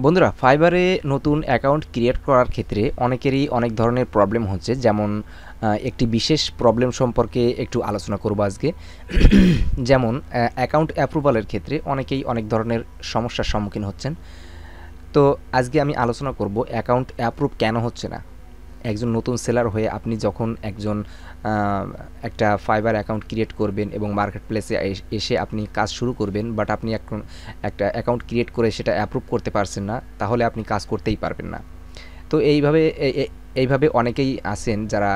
বন্ধুরা, ফাইবারে নতুন অ্যাকাউন্ট ক্রিয়েট করার ক্ষেত্রে অনেকেরই অনেক ধরনের প্রবলেম হচ্ছে। যেমন একটি বিশেষ প্রবলেম সম্পর্কে একটু আলোচনা করব আজকে। যেমন অ্যাকাউন্ট অ্যাপ্রুভালের ক্ষেত্রে অনেকেই অনেক ধরনের সমস্যার সম্মুখীন হচ্ছেন। তো আজকে আমি আলোচনা করব অ্যাকাউন্ট অ্যাপ্রুভ কেন হচ্ছে না। একজন নতুন সেলার হয়ে আপনি যখন আহ, একটা ফাইবার অ্যাকাউন্ট ক্রিয়েট করবেন এবং মার্কেট প্লেসে এসে আপনি কাজ শুরু করবেন, বাট আপনি এখন একটা অ্যাকাউন্ট ক্রিয়েট করে সেটা অ্যাপ্রুভ করতে পারছেন না, তাহলে আপনি কাজ করতেই পারবেন না। তো এইভাবে অনেকেই আছেন যারা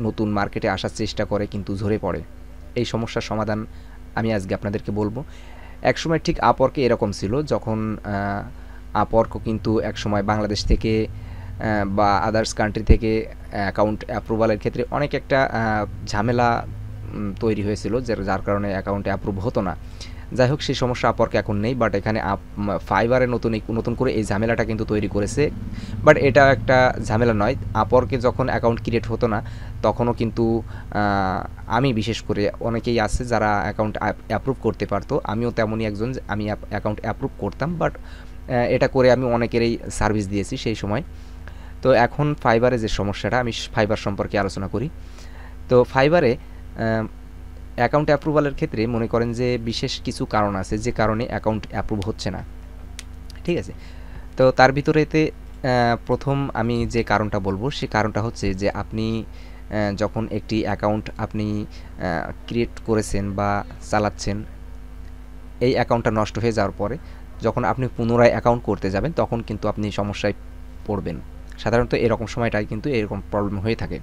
নতুন মার্কেটে আসার চেষ্টা করে কিন্তু ঝরে পড়ে। এই সমস্যার সমাধান আমি আজকে আপনাদেরকে বলবো। একসময় ঠিক আপওয়ার্কে এরকম ছিল, যখন আপওয়ার্কও কিন্তু একসময় বাংলাদেশ থেকে বা আদার্স কান্ট্রি থেকে অ্যাকাউন্ট অ্যাপ্রুভালের ক্ষেত্রে অনেক একটা ঝামেলা তৈরি হয়েছিল, যার কারণে অ্যাকাউন্ট অ্যাপ্রুভ হতো না। যাই হোক, সেই সমস্যা আপওয়ার্কে এখন নেই, বাট এখানে ফাইবারে নতুন করে এই ঝামেলাটা কিন্তু তৈরি করেছে। বাট এটা একটা ঝামেলা নয়। আপওয়ার্কে যখন অ্যাকাউন্ট ক্রিয়েট হতো না, তখনও কিন্তু আমি বিশেষ করে, অনেকেই আছে যারা অ্যাকাউন্ট অ্যাপ্রুভ করতে পারতো, আমিও তেমনই একজন, যে আমি অ্যাকাউন্ট অ্যাপ্রুভ করতাম। বাট এটা করে আমি অনেকেরই সার্ভিস দিয়েছি সেই সময়। তো এখন ফাইবারে যে সমস্যাটা, আমি ফাইবার সম্পর্কে আলোচনা করি। তো ফাইবারে অ্যাকাউন্ট অ্যাপ্রুভালের ক্ষেত্রে মনে করেন যে বিশেষ কিছু কারণ আছে যে কারণে অ্যাকাউন্ট অ্যাপ্রুভ হচ্ছে না। ঠিক আছে? তো তার ভিতরেতে প্রথম আমি যে কারণটা বলবো, সে কারণটা হচ্ছে যে আপনি যখন একটি অ্যাকাউন্ট আপনি ক্রিয়েট করেছেন বা চালাচ্ছেন, এই অ্যাকাউন্টটা নষ্ট হয়ে যাওয়ার পরে যখন আপনি পুনরায় অ্যাকাউন্ট করতে যাবেন, তখন কিন্তু আপনি সমস্যায় পড়বেন। সাধারণত এরকম সময়টাই কিন্তু এরকম প্রবলেম হয়ে থাকে।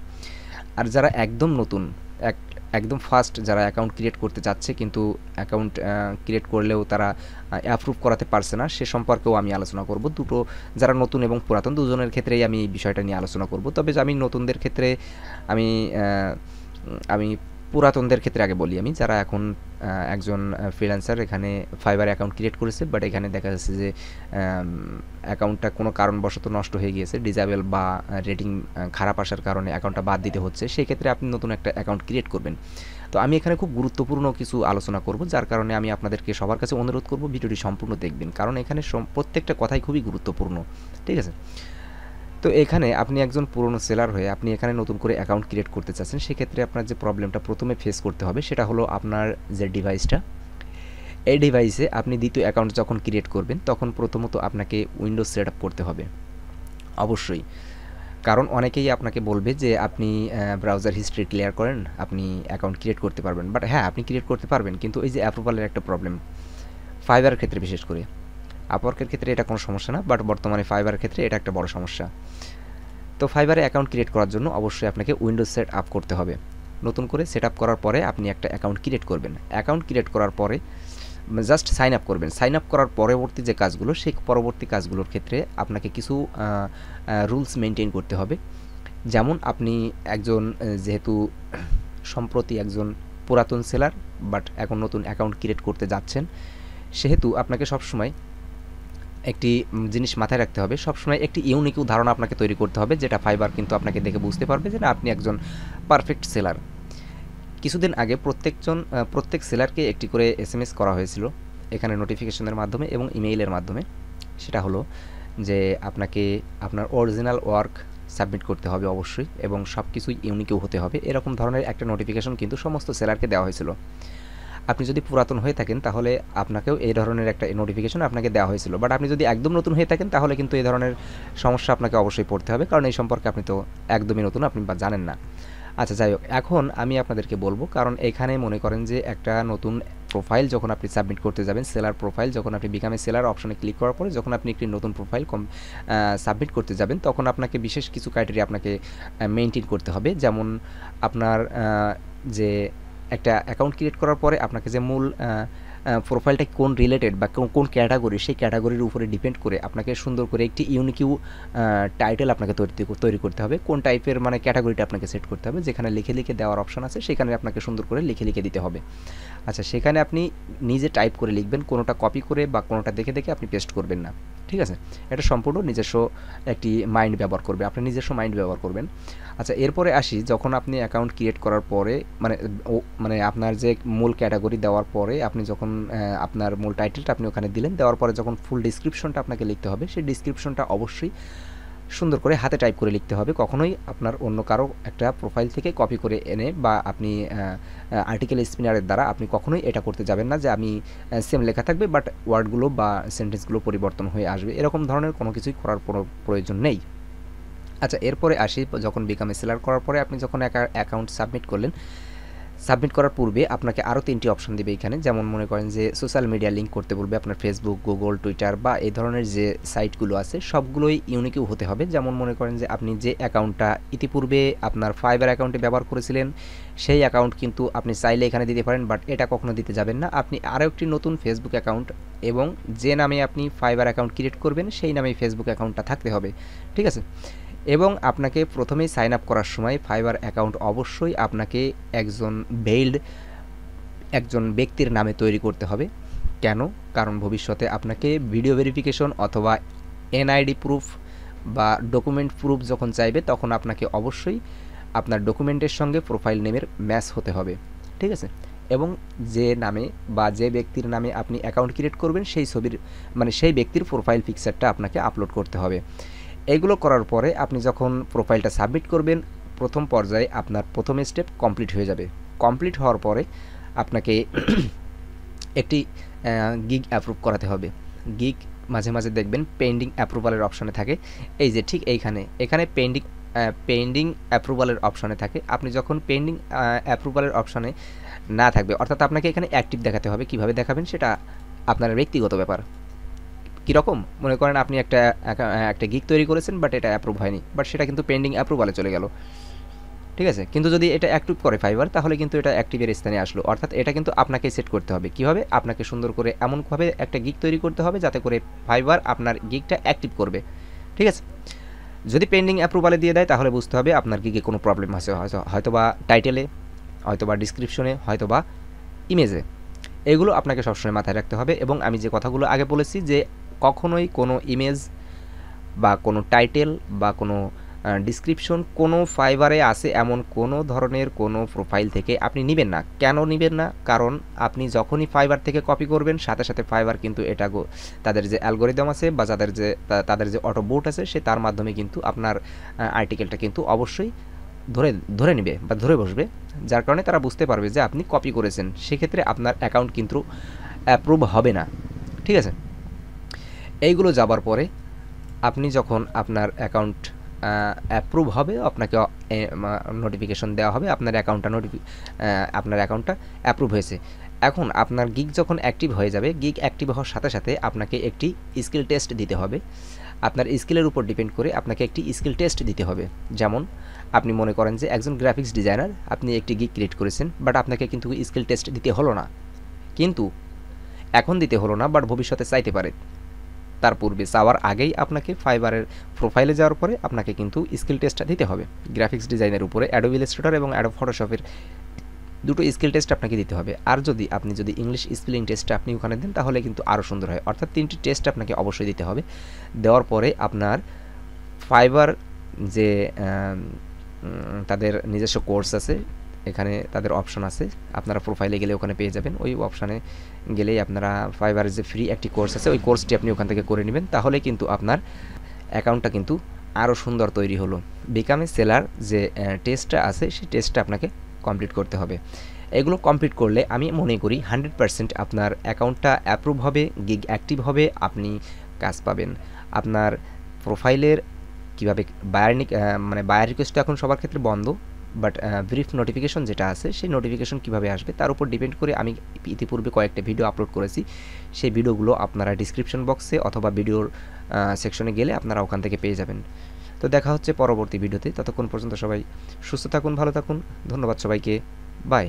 আর যারা একদম নতুন, এক একদম ফার্স্ট যারা অ্যাকাউন্ট ক্রিয়েট করতে যাচ্ছে কিন্তু অ্যাকাউন্ট ক্রিয়েট করলেও তারা অ্যাপ্রুভ করাতে পারছে না, সে সম্পর্কেও আমি আলোচনা করব। দুটো, যারা নতুন এবং পুরাতন দুজনের ক্ষেত্রেই আমি এই বিষয়টা নিয়ে আলোচনা করব। তবে আমি নতুনদের ক্ষেত্রে আমি আমি পুরাতনদের ক্ষেত্রে আগে বলি। আমি যারা এখন একজন ফ্রিল্যান্সার এখানে ফাইবার অ্যাকাউন্ট ক্রিয়েট করেছে, বাট এখানে দেখা যাচ্ছে যে অ্যাকাউন্টটা কোনো কারণবশত নষ্ট হয়ে গিয়েছে, ডিজেবল বা রেটিং খারাপ আসার কারণে অ্যাকাউন্টটা বাদ দিতে হচ্ছে, সেই ক্ষেত্রে আপনি নতুন একটা অ্যাকাউন্ট ক্রিয়েট করবেন। তো আমি এখানে খুব গুরুত্বপূর্ণ কিছু আলোচনা করব, যার কারণে আমি আপনাদেরকে সবার কাছে অনুরোধ করব ভিডিওটি সম্পূর্ণ দেখবেন, কারণ এখানে প্রত্যেকটা কথাই খুবই গুরুত্বপূর্ণ। ঠিক আছে? তো এখানে আপনি একজন পুরনো সেলার হয়ে আপনি এখানে নতুন করে অ্যাকাউন্ট ক্রিয়েট করতে চাচ্ছেন, সেক্ষেত্রে আপনার যে প্রবলেমটা প্রথমে ফেস করতে হবে সেটা হলো আপনার যে ডিভাইসটা, এই ডিভাইসে আপনি দ্বিতীয় অ্যাকাউন্ট যখন ক্রিয়েট করবেন তখন প্রথমত আপনাকে উইন্ডোজ সেট আপ করতে হবে অবশ্যই। কারণ অনেকেই আপনাকে বলবে যে আপনি ব্রাউজার হিস্ট্রি ক্লিয়ার করেন, আপনি অ্যাকাউন্ট ক্রিয়েট করতে পারবেন। বাট হ্যাঁ, আপনি ক্রিয়েট করতে পারবেন, কিন্তু এই যে অ্যাপ্রুভালের একটা প্রবলেম, ফাইবারের ক্ষেত্রে বিশেষ করে, আপওয়ার্কের ক্ষেত্রে এটা কোনো সমস্যা না, বাট বর্তমানে ফাইবারের ক্ষেত্রে এটা একটা বড় সমস্যা। তো ফাইবারে অ্যাকাউন্ট ক্রিয়েট করার জন্য অবশ্যই আপনাকে উইন্ডোজ সেট আপ করতে হবে। নতুন করে সেট আপ করার পরে আপনি একটা অ্যাকাউন্ট ক্রিয়েট করবেন। অ্যাকাউন্ট ক্রিয়েট করার পরে জাস্ট সাইন আপ করবেন। সাইন আপ করার পরবর্তী যে কাজগুলো, সেই পরবর্তী কাজগুলোর ক্ষেত্রে আপনাকে কিছু রুলস মেনটেন করতে হবে। যেমন আপনি একজন যেহেতু সম্প্রতি একজন পুরাতন সেলার, বাট এখন নতুন অ্যাকাউন্ট ক্রিয়েট করতে যাচ্ছেন, সেহেতু আপনাকে সবসময় একটি জিনিস মাথায় রাখতে হবে, সবসময় একটি ইউনিক ধারণা আপনাকে তৈরি করতে হবে, যেটা ফাইবার কিন্তু আপনাকে দেখে বুঝতে পারবে যে না, আপনি একজন পারফেক্ট সেলার। কিছুদিন আগে প্রত্যেক সেলারকে একটি করে এসএমএস করা হয়েছিল এখানে নোটিফিকেশনের মাধ্যমে এবং ইমেইলের মাধ্যমে। সেটা হলো যে আপনাকে আপনার অরিজিনাল ওয়ার্ক সাবমিট করতে হবে অবশ্যই, এবং সব কিছুই ইউনিকও হতে হবে, এরকম ধরনের একটা নোটিফিকেশন কিন্তু সমস্ত সেলারকে দেওয়া হয়েছিল। আপনি যদি পুরাতন হয়ে থাকেন তাহলে আপনাকেও এই ধরনের একটা নোটিফিকেশন আপনাকে দেওয়া হয়েছিল, বাট আপনি যদি একদম নতুন হয়ে থাকেন তাহলে কিন্তু এই ধরনের সমস্যা আপনাকে অবশ্যই পড়তে হবে, কারণ এই সম্পর্কে আপনি তো একদমই নতুন, আপনি বা জানেন না। আচ্ছা, যাই হোক, এখন আমি আপনাদেরকে বলবো, কারণ এখানে মনে করেন যে একটা নতুন প্রোফাইল যখন আপনি সাবমিট করতে যাবেন, সেলার প্রোফাইল যখন আপনি বিকামে সেলার অপশনে ক্লিক করার পরে যখন আপনি একটি নতুন প্রোফাইল সাবমিট করতে যাবেন, তখন আপনাকে বিশেষ কিছু ক্রাইটেরিয়া আপনাকে মেনটেন করতে হবে। যেমন আপনার যে একটা অ্যাকাউন্ট ক্রিয়েট করার পরে আপনাকে যে মূল প্রোফাইলটা কোন রিলেটেড বা কোন ক্যাটাগরি, সেই ক্যাটাগরির উপরে ডিপেন্ড করে আপনাকে সুন্দর করে একটি ইউনিকিউ টাইটেল আপনাকে তৈরি করতে হবে। কোন টাইপের মানে ক্যাটাগরিটা আপনাকে সেট করতে হবে, যেখানে লিখে লিখে দেওয়ার অপশন আছে সেখানে আপনাকে সুন্দর করে লিখে লিখে দিতে হবে। আচ্ছা, সেখানে আপনি নিজে টাইপ করে লিখবেন, কোনোটা কপি করে বা কোনোটা দেখে দেখে আপনি পেস্ট করবেন না। ঠিক আছে? এটা সম্পূর্ণ নিজস্ব একটি মাইন্ড ব্যবহার করবে, আপনি নিজস্ব মাইন্ড ব্যবহার করবেন। আচ্ছা, এরপরে আসি, যখন আপনি অ্যাকাউন্ট ক্রিয়েট করার পরে মানে মানে আপনার যে মূল ক্যাটাগরি দেওয়ার পরে আপনি যখন আপনার মূল টাইটেলটা আপনি ওখানে দিলেন, দেওয়ার পরে যখন ফুল ডিসক্রিপশনটা আপনাকে লিখতে হবে, সেই ডিসক্রিপশনটা অবশ্যই সুন্দর করে হাতে টাইপ করে লিখতে হবে। কখনোই আপনার অন্য কারো একটা প্রোফাইল থেকে কপি করে এনে বা আপনি আর্টিকেল স্পিনারের দ্বারা আপনি কখনোই এটা করতে যাবেন না যে আমি সেম লেখা থাকবে বাট ওয়ার্ডগুলো বা সেন্টেন্সগুলো পরিবর্তন হয়ে আসবে, এরকম ধরনের কোনো কিছুই করার কোনো প্রয়োজন নেই। আচ্ছা, এরপরে আসি, যখন বিকাম এ সেলার করার পরে আপনি যখন অ্যাকাউন্ট সাবমিট করলেন, সাবমিট করার পূর্বে আপনাকে আরও 3টি অপশন দেবে এখানে। যেমন মনে করেন যে সোশ্যাল মিডিয়া লিঙ্ক করতে বলবে, আপনার ফেসবুক, গুগল, টুইটার বা এই ধরনের যে সাইটগুলো আছে সবগুলোই ইউনিকও হতে হবে। যেমন মনে করেন যে আপনি যে অ্যাকাউন্টটা ইতিপূর্বে আপনার ফাইবার অ্যাকাউন্টে ব্যবহার করেছিলেন, সেই অ্যাকাউন্ট কিন্তু আপনি চাইলে এখানে দিতে পারেন, বাট এটা কখনো দিতে যাবেন না। আপনি আরও একটি নতুন ফেসবুক অ্যাকাউন্ট এবং যে নামে আপনি ফাইবার অ্যাকাউন্ট ক্রিয়েট করবেন সেই নামেই ফেসবুক অ্যাকাউন্টটা থাকতে হবে, ঠিক আছে? এবং আপনাকে প্রথমেই সাইন আপ করার সময় ফাইবার অ্যাকাউন্ট অবশ্যই আপনাকে একজন ব্যক্তির নামে তৈরি করতে হবে। কেন? কারণ ভবিষ্যতে আপনাকে ভিডিও ভেরিফিকেশন অথবা এনআইডি প্রুফ বা ডকুমেন্ট প্রুফ যখন চাইবে তখন আপনাকে অবশ্যই আপনার ডকুমেন্টের সঙ্গে প্রোফাইল নেমের ম্যাচ হতে হবে, ঠিক আছে? এবং যে নামে বা যে ব্যক্তির নামে আপনি অ্যাকাউন্ট ক্রিয়েট করবেন সেই ছবির সেই ব্যক্তির প্রোফাইল পিকচারটা আপনাকে আপলোড করতে হবে। এগুলো করার পরে আপনি যখন প্রোফাইলটা সাবমিট করবেন, প্রথম পর্যায়ে আপনার প্রথম স্টেপ কমপ্লিট হয়ে যাবে। কমপ্লিট হওয়ার পরে আপনাকে একটি গিগ অ্যাপ্রুভ করাতে হবে। গিগ মাঝে মাঝে দেখবেন পেন্ডিং অ্যাপ্রুভালের অপশানে থাকে, এই যে ঠিক এখানে পেন্ডিং অ্যাপ্রুভালের অপশানে থাকে। আপনি যখন পেন্ডিং অ্যাপ্রুভালের অপশানে না থাকবে, অর্থাৎ আপনাকে এখানে অ্যাক্টিভ দেখাতে হবে। কীভাবে দেখাবেন সেটা আপনার ব্যক্তিগত ব্যাপার। কীরকম? মনে করেন আপনি একটা গিগ তৈরি করেছেন বাট এটা অ্যাপ্রুভ হয়নি, বাট সেটা কিন্তু পেন্ডিং অ্যাপ্রুভালে চলে গেল, ঠিক আছে? কিন্তু যদি এটা অ্যাক্টিভ করে ফাইবার, তাহলে কিন্তু এটা অ্যাক্টিভের স্থানে আসলো। অর্থাৎ এটা কিন্তু আপনাকে সেট করতে হবে। কীভাবে? আপনাকে সুন্দর করে এমনভাবে একটা গিগ তৈরি করতে হবে যাতে করে ফাইবার আপনার গিগটা অ্যাক্টিভ করবে, ঠিক আছে? যদি পেন্ডিং অ্যাপ্রুভালে দিয়ে দেয় তাহলে বুঝতে হবে আপনার গিগে কোনো প্রবলেম আছে, হয়তোবা টাইটেলে, হয়তোবা ডিসক্রিপশনে, হয়তোবা ইমেজে। এগুলো আপনাকে সবসময় মাথায় রাখতে হবে। এবং আমি যে কথাগুলো আগে বলেছি যে কখনোই কোনো ইমেজ বা কোনো টাইটেল বা কোনো ডিসক্রিপশন কোনো ফাইবারে আছে এমন কোনো ধরনের কোনো প্রোফাইল থেকে আপনি নেবেন না। কেন নেবেন না? কারণ আপনি যখনই ফাইবার থেকে কপি করবেন সাথে সাথে ফাইবার কিন্তু এটা তাদের যে অ্যালগোরিদম আছে বা তাদের যে অটো বোট আছে সে তার মাধ্যমে কিন্তু আপনার আর্টিকেলটা কিন্তু অবশ্যই ধরে নেবে বা ধরে বসবে, যার কারণে তারা বুঝতে পারবে যে আপনি কপি করেছেন। সেক্ষেত্রে আপনার অ্যাকাউন্ট কিন্তু অ্যাপ্রুভ হবে না, ঠিক আছে? এইগুলো যাবার পরে আপনি যখন আপনার অ্যাকাউন্ট অ্যাপ্রুভ হবে, আপনাকে নোটিফিকেশন দেওয়া হবে আপনার অ্যাকাউন্টটা অ্যাপ্রুভ হয়েছে। এখন আপনার গিগ যখন অ্যাক্টিভ হয়ে যাবে, গিগ অ্যাক্টিভ হওয়ার সাথে সাথে আপনাকে একটি স্কিল টেস্ট দিতে হবে। আপনার স্কিলের উপর ডিপেন্ড করে আপনাকে একটি স্কিল টেস্ট দিতে হবে। যেমন আপনি মনে করেন যে একজন গ্রাফিক্স ডিজাইনার, আপনি একটি গিগ ক্রিয়েট করেছেন বাট আপনাকে কিন্তু স্কিল টেস্ট দিতে হলো না, কিন্তু এখন দিতে হলো না বাট ভবিষ্যতে চাইতে পারে। তার পূর্বে চাওয়ার আগেই আপনাকে ফাইবারের প্রোফাইলে যাওয়ার পরে আপনাকে কিন্তু স্কিল টেস্টটা দিতে হবে। গ্রাফিক্স ডিজাইনের উপরে অ্যাডোব ইলাস্ট্রেটর এবং অ্যাডোব ফটোশপের দুটো স্কিল টেস্ট আপনাকে দিতে হবে। আর আপনি যদি ইংলিশ স্পেলিং টেস্টটা আপনি ওখানে দেন তাহলে কিন্তু আরও সুন্দর হয়। অর্থাৎ 3টি টেস্ট আপনাকে অবশ্যই দিতে হবে। দেওয়ার পরে আপনার ফাইবার যে তাদের নিজস্ব কোর্স আছে, এখানে তাদের অপশন আছে, আপনারা প্রোফাইলে গেলে ওখানে পেয়ে যাবেন। ওই অপশানে গেলেই আপনারা ফাইবারের যে ফ্রি একটি কোর্স আছে ওই কোর্সটি আপনি ওখান থেকে করে নেবেন, তাহলে কিন্তু আপনার অ্যাকাউন্টটা কিন্তু আরও সুন্দর তৈরি হলো। বিকাম এ সেলার যে টেস্টটা আছে সেই টেস্টটা আপনাকে কমপ্লিট করতে হবে। এগুলো কমপ্লিট করলে আমি মনে করি 100% আপনার অ্যাকাউন্টটা অ্যাপ্রুভ হবে, গিগ অ্যাক্টিভ হবে, আপনি কাজ পাবেন। আপনার প্রোফাইলের কীভাবে বায়ার রিকোয়েস্ট এখন সবার ক্ষেত্রে বন্ধ, বাট ব্রিফ নোটিফিকেশন যেটা আছে সেই নোটিফিকেশন কীভাবে আসবে তার উপর ডিপেন্ড করে আমি ইতিপূর্বে কয়েকটা ভিডিও আপলোড করেছি। সেই ভিডিওগুলো আপনারা ডিসক্রিপশন বক্সে অথবা ভিডিওর সেকশনে গেলে আপনারা ওখান থেকে পেয়ে যাবেন। তো দেখা হচ্ছে পরবর্তী ভিডিওতে। ততক্ষণ পর্যন্ত সবাই সুস্থ থাকুন, ভালো থাকুন। ধন্যবাদ সবাইকে, বাই।